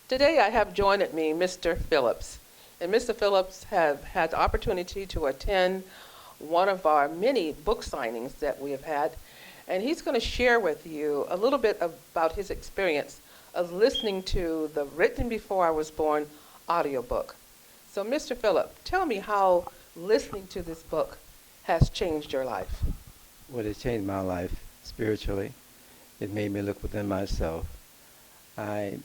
Today I have joined me Mr. Phillips. And Mr. Phillips have had the opportunity to attend one of our many book signings that we have had. And he's going to share with you a little bit about his experience of listening to the Written Before I Was Born audiobook. So Mr. Phillips, tell me how listening to this book has changed your life. Well, it changed my life spiritually. It made me look within myself. I,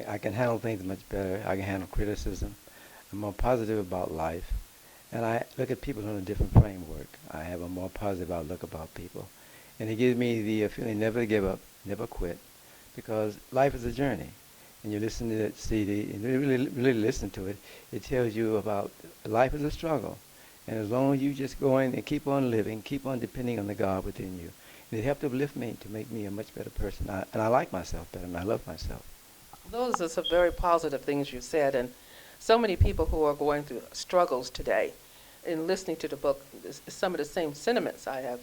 I can handle things much better. I can handle criticism. I'm more positive about life. And I look at people on a different framework. I have a more positive outlook about people. And it gives me the feeling never to give up, never quit, because life is a journey. And you listen to that CD, and you really listen to it, it tells you about life is a struggle. And as long as you just go in and keep on living, keep on depending on the God within you. And it helped uplift me to make me a much better person. And I like myself better, and I love myself. Those are some very positive things you said, and so many people who are going through struggles today in listening to the book, some of the same sentiments I have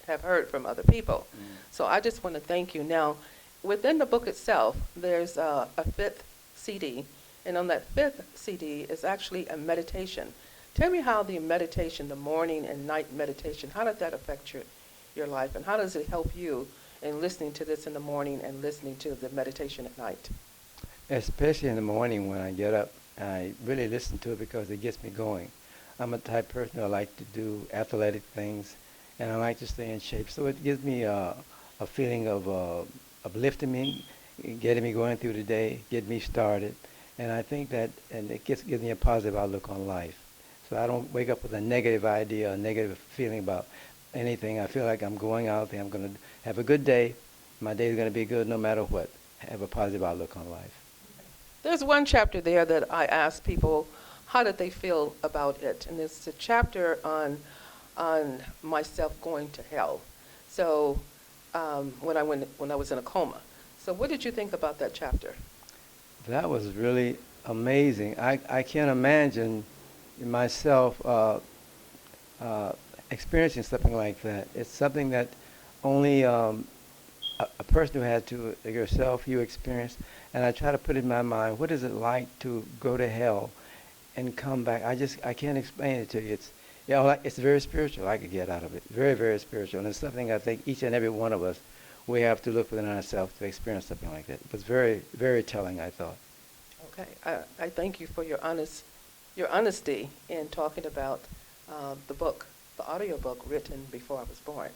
have heard from other people. So I just want to thank you. Now, within the book itself, there's a fifth CD, and on that fifth CD is actually a meditation. Tell me how the meditation, the morning and night meditation, how did that affect your life, and how does it help you in listening to this in the morning and listening to the meditation at night? Especially in the morning when I get up, I really listen to it because it gets me going. I'm a type of person who I like to do athletic things, and I like to stay in shape. So it gives me a feeling of uplifting me, getting me going through the day, getting me started. And I think that, and it gives me a positive outlook on life. So I don't wake up with a negative idea, a negative feeling about anything. I feel like I'm going out there, I'm going to have a good day. My day is going to be good no matter what. Have a positive outlook on life. There's one chapter there that I asked people how did they feel about it, and it's a chapter on myself going to hell. So when I was in a coma. So what did you think about that chapter? That was really amazing. I can't imagine myself experiencing something like that. It's something that only a person who had to yourself, you experience. And I try to put in my mind, what is it like to go to hell and come back? I can't explain it to you. It's very spiritual. I could get out of it. Very, very spiritual. And it's something I think each and every one of us, we have to look within ourselves to experience something like that. It was very, very telling, I thought. Okay, I thank you for your honesty in talking about the book, the audio book Written Before I Was Born.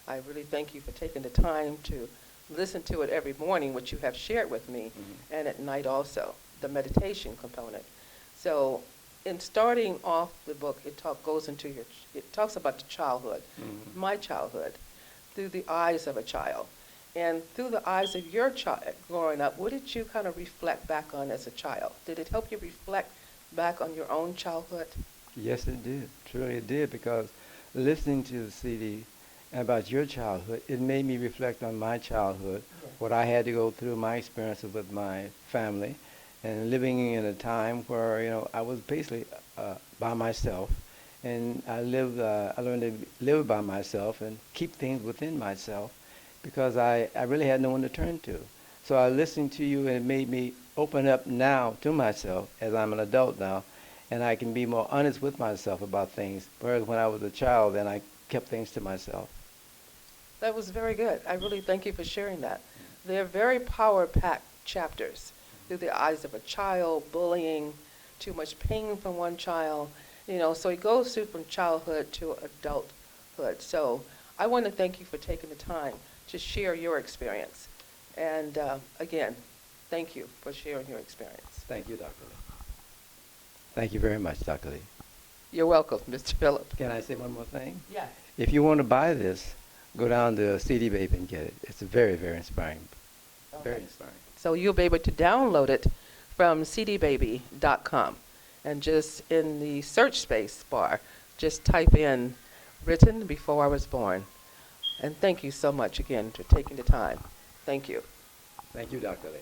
I really thank you for taking the time to listen to it every morning, which you have shared with me, and at night also, the meditation component. So in starting off the book, it talks about the childhood, my childhood, through the eyes of a child. And through the eyes of your child growing up, what did you kind of reflect back on as a child? Did it help you reflect back on your own childhood? Yes, it did. Truly it did, because listening to the CD about your childhood, it made me reflect on my childhood, what I had to go through, my experiences with my family, and living in a time where, I was basically by myself, and I learned to live by myself and keep things within myself, because I really had no one to turn to. So I listened to you, and it made me open up now to myself as I'm an adult now, and I can be more honest with myself about things, whereas when I was a child, then I kept things to myself. That was very good. I really thank you for sharing that. They're very power-packed chapters through the eyes of a child, bullying, too much pain from one child, so it goes through from childhood to adulthood. So I want to thank you for taking the time to share your experience. And again, thank you for sharing your experience. Thank you, Dr. Lee. Thank you very much, Dr. Lee. You're welcome, Mr. Phillips. Can I say one more thing? Yes. If you want to buy this, go down to CD Baby and get it. It's very, very inspiring. Okay. Very inspiring. So you'll be able to download it from cdbaby.com. And just in the search space bar, just type in Written Before I Was Born. And thank you so much again for taking the time. Thank you. Thank you, Dr. Lee.